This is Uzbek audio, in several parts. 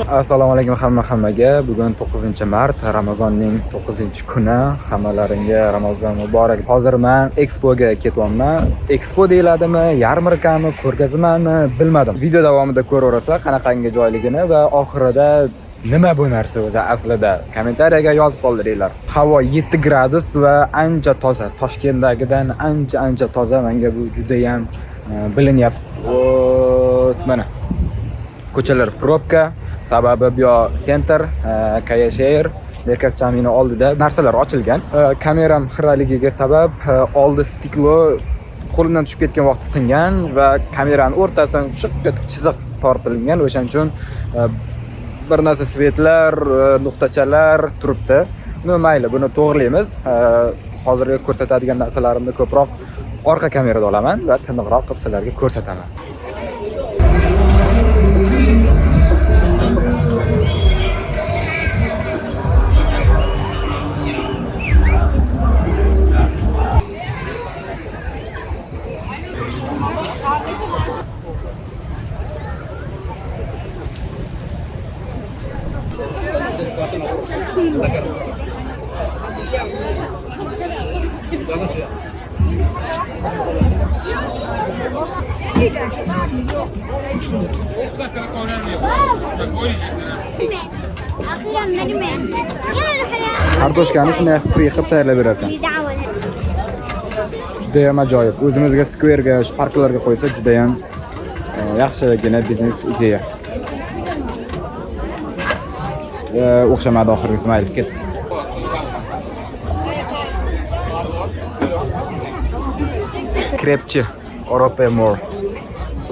Assalomu alaykum hammaga. Bugun 9-mart, Ramazonning 9-kuni. Hammalaringga Ramazon muborak. Hozir men Expoga ketyapman. Expo deyiladimi, yarmarkami, ko'rgazmami bilmadim. Video davomida ko'raverasizlar qanaqangi joyligini va oxirida nima bu narsa o'zi aslida kommentariyaga yozib qoldiringlar. Havo 7 gradus va ancha toza. Toshkentdagidan ancha toza. Menga bu juda ham bilinyapti. Mana ko'chalar probka, sababi bu center, Kayashehir, Merkaz Chamino oldida narsalar ochilgan. Kameram xiraligiga sabab oldi stiklo qo'limdan tushib ketgan vaqtda singan va kameraning o'rtasidan chiziq tortilgan. O'shaning uchun bir narsa svetlar, nuqtachalar turibdi. Mayli, buni to'g'rilaymiz. Hozirgi ko'rsatadigan narsalarimni ko'proq orqa kamerada olaman va tiniqroq qilib sizlarga ko'rsataman. Kartoshkani shunday free qilib tayyorlab berarkan. Juda ham ajoyib. O'zimizga skverga, parklarga qo'ysa juda ham yaxshigina biznes ideya. O'xshamadi oxirgisi, mayli ket. Krepchi, Europe more.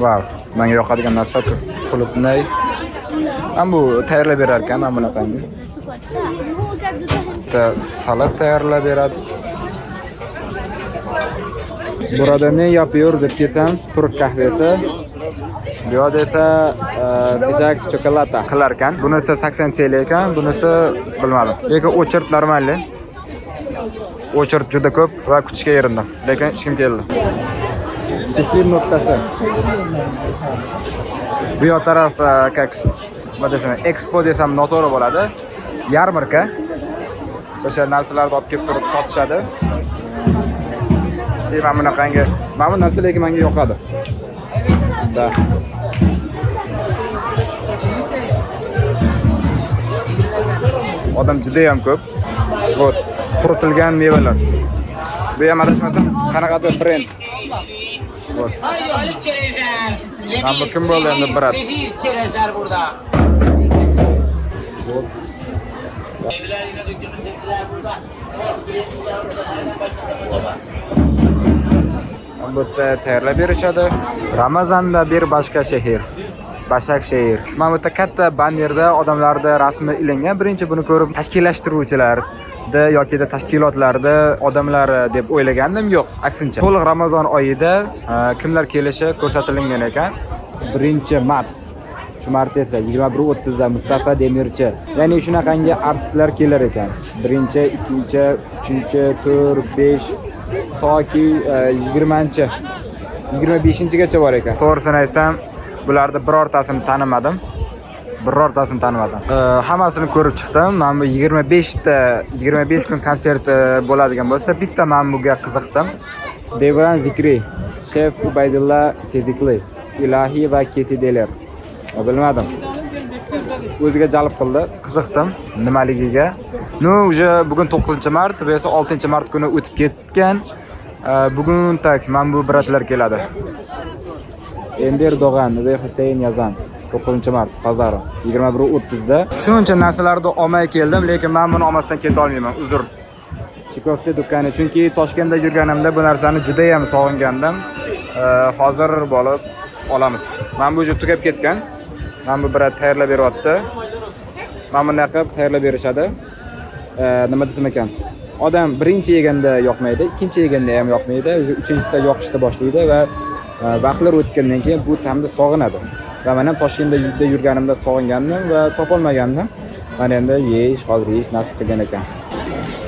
Wow, menga yoqadigan narsa qulupnay. Men bu tayyorlab berar ekan, men bunaqangi. Salat tayyorlab beradi. Burada ne yapıyor deb desam, turk kahvesi. Bu yerda esa sıcak chokolata qilar ekan. Bunisi 80 TL ekan, bunisi bilmadim. Lekin o'chirt normalli. O'chirt juda ko'p va kutishga erindim. Lekin hech kim keldi. Tefir nuqtasi. Bu yoq taraf как desam, expo desam noto'g'ri bo'ladi. Yarmarka. O'sha narsalarni olib kelib turib sotishadi. Mana bunaqangi, mana bu narsa lekin menga yoqadi. Da. Odam juda ham ko'p. Вот, quritilgan mevalar. Bu ham adashmasam, qanaqadir brend. Вот. Hamma kim bo'ldi endi brat. Çerezler burada. Вот. Evlerine dökülmüş sevgiler burada. Bu tayyorlab berishadi. Ramazonda bir boshqa shahar. Bashakshehir. Mana bu katta bannerda odamlarda rasmi ilingan. Birinchi buni ko'rib tashkillashtiruvchilar yoki tashkilotlarda odamlar deb o'ylagandim, yo'q, aksincha. To'liq Ramazon oyida kimlar kelishi ko'rsatilgan ekan. 1-mart. Shu mart esa 21:30 da Mustafa Demirchi. Ya'ni shunaqangi artistlar kelar ekan. 1-chi, 2-chi, 3-chi, 4, 5 toki 20-chi, 25-gacha bor ekan. To'g'risini aytsam, bularni birortasini tanimadim. Hammasini ko'rib chiqdim. Men bu 25 kun konsert bo'ladigan bo'lsa, bitta men bunga qiziqdim. Devran Zikri, Chef Ubaydulla Sezikli, Ilahi va Kesideler. Bilmadim. O'ziga jalb qildi, qiziqdim nimaligiga. Уже bugun 9-mart va 6-mart kuni o'tib ketgan. Bugun men bu bratlar keladi. Ender Do'g'an va Husayn Yazan 9-mart pazari 21:30 da. Shuncha narsalarni olmay keldim, lekin men buni olmasdan keta olmayman. Uzr. Chikofte do'koni, chunki Toshkentda yurganimda bu narsani juda ham sog'ingandim. Hozir bo'lib olamiz. Men bu juda tugab ketgan. Men bu brat tayyorlab beryapti. Men buni qilib tayyorlab berishadi. Nima desam ekan? Odam birinchi yeganda yoqmaydi, ikkinchi yeganda ham yoqmaydi, uchinchisida yoqishni boshlaydi va vaqtlar o'tgandan keyin bu ta'mni sog'inadi. Va men ham Toshkentda yurganimda sog'ingandim va topolmagandim. Mana endi hozir yeyish nasib qilgan ekan.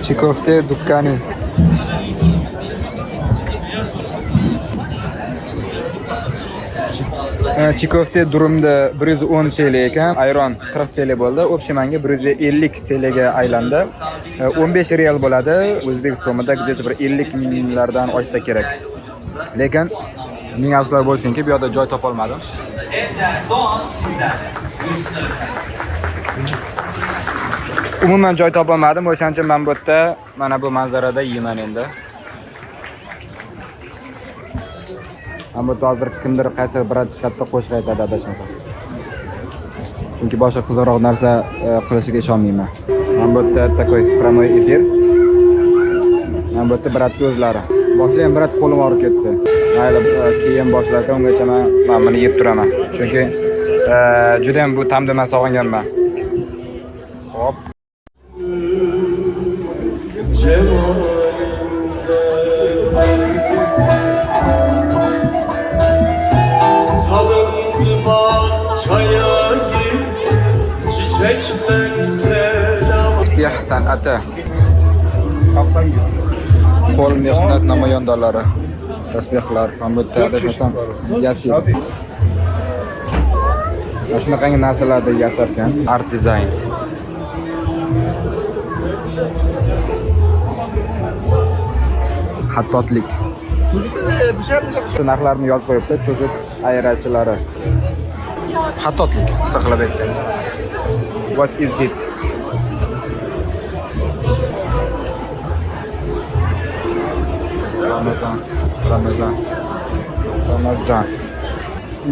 Chikofte do'koni. Chikofte durumda 110 TL ekan, ayron 40 TL bo'ldi. Общемanga 150 TL ga aylandi. 15 real bo'ladi. O'zbek so'mida где-то bir 50 minglardan oshsa kerak. Lekin ming afsuslar bo'lsinki, bu yerda joy topa olmadim. Umuman joy topa olmadim. O'shaning uchun men bu yerda mana bu manzarada yeyman endi. Ammo hozir kimdir qaysi brat chiqadi qo'shiq aytadi adashmasam. Chunki boshqa qizaloq narsa qilishiga ishonmayman. Men bu yerda takoy prямой efir. Men bu yerda brat o'zlari. Boshlagan brat qo'lim og'rib ketdi. Mayli keyin boshlarga ungacha men buni yeb turaman. Chunki juda ham bu ta'mni men sog'inganman. Hop. Tasbih san'ati. Qo'l mehnat namoyandalari. Tasbihlar, hamda adashmasam yasir. Shunaqangi narsalarda yasarkan, art dizayn. Xattotlik. Narxlarni yozib qo'yibdi, cho'chib ayirachilari. Xattotlik qisqa qilib aytdim. What is it? Ramazan.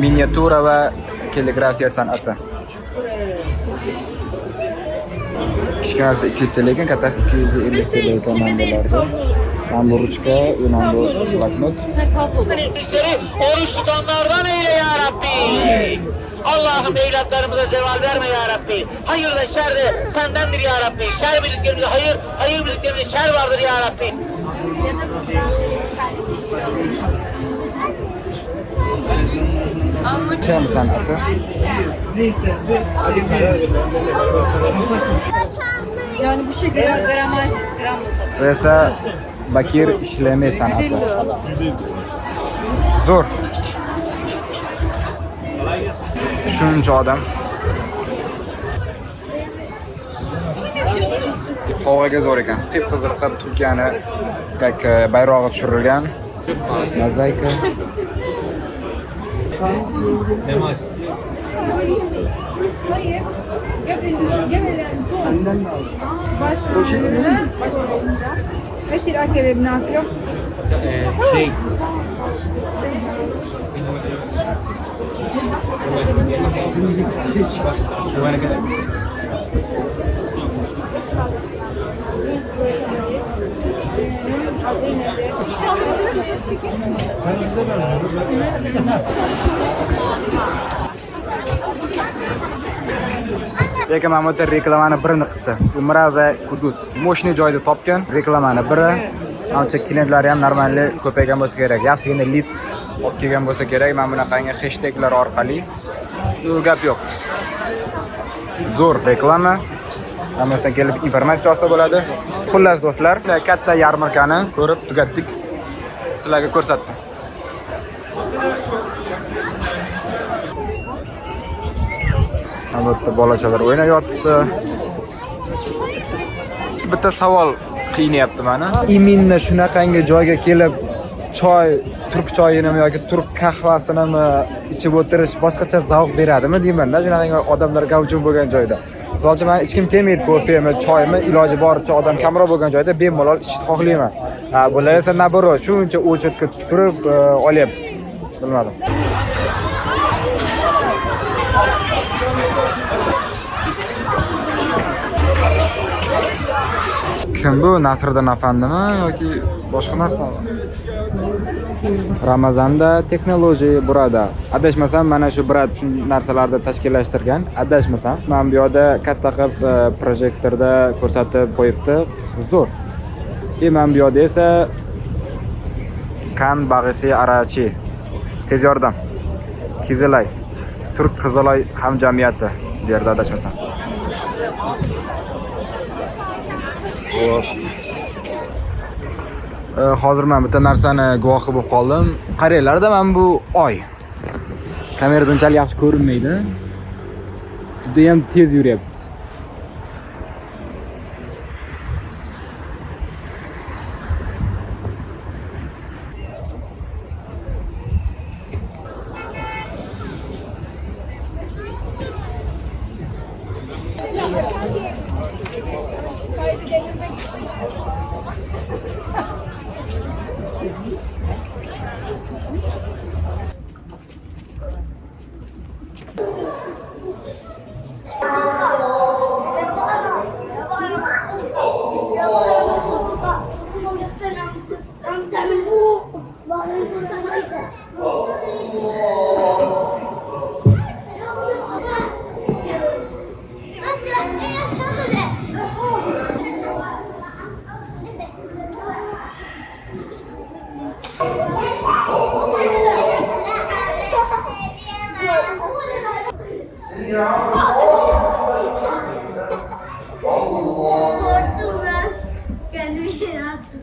Miniatura va kalligrafiya san'ati. Kichkinasi 200 TL ekan, kattasi 250 TL ekan manbalarda. Bu ruchka, bu bloknot. Oruç tutanlardan eyle ya Rabbi. Allah'ım evlatlarımıza zeval verme ya Rabbi. Hayır ve şer de sendendir ya Rabbi. Şer bildiklerimizde hayır, hayır bildiklerimizde şer vardır ya Rabbi. Çam sanatı. Yani bu şekilde gramla satıyor. Vesa Bakir işleme sanatı. Zor. Shuncha odam. Sovg'aga zo'r ekan. Qip-qizil Turkiyani bayrog'i tushirilgan. Mozaika. Hayır. Senden de aldım. Başlayınca. Eşir akeleri ne yapıyor? Dates. Lekin mana bu reklamani birini qildi. Umra va Qudus. Moshni joyda topgan reklamani biri. Ancha klientlari ham normalni ko'paygan bo'lsa kerak. Yaxshigina lead olib kelgan bo'lsa kerak. Mana bunaqangi hashtaglar orqali u gap yo'q. Zo'r reklama. Mana bu yerdan kelib informatsiya olsa bo'ladi. Xullas do'stlar, katta yarmarkani ko'rib tugatdik. Sizlarga ko'rsatdim. Albatta bolachalar o'ynab yotibdi. Bitta savol qiynayapti meni. Iminni shunaqangi joyga kelib choy, turk choyinimi yoki turk qahvasinimi ichib o'tirish boshqacha zavq beradimi deyman-da, shunaqangi odamlar gavjum bo'lgan joyda. Misol men hech kim kelmaydi kofemi, choymi, iloji boricha odam kamroq bo'lgan joyda bemalol ichishni xohlayman. Bular esa naborot, shuncha o'chitga turib olyapti. Bilmadim. Kim bu? Nasriddin afandimi yoki boshqa narsami? Ramazonda texnologiya burada. Adashmasam mana shu brat shu narsalarni tashkillashtirgan. Adashmasam, men bu yerda katta qilib projektorda ko'rsatib qo'yibdi. Zo'r. Men bu yerda esa Kan Bag'isi Arachi, tez yordam, Kizilay, Turk Qizilay hamjamiyati derdi adashmasam. Hozir men bitta narsani guvohi bo'lib qoldim. Qaranglar-da, men bu oy. Kamerada unchalik yaxshi ko'rinmaydi. Juda ham tez yuryapti. Portugal, kendimi rahatsız.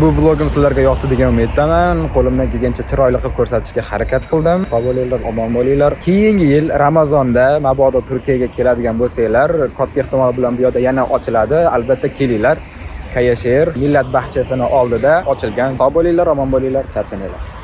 Bu vlogim sizlarga yoqdi degan umiddaman. Qo'limdan kelgancha chiroyli qilib ko'rsatishga harakat qildim. Sog' bo'linglar, omon bo'linglar. Keyingi yil Ramazonda mabodo Turkiyaga keladigan bo'lsanglar, katta ehtimol bilan bu yerda yana ochiladi. Albatta kelinglar. Kayashir millat bahchasini oldida ochilgan. Sog' bo'linglar, omon bo'linglar, charchamanglar.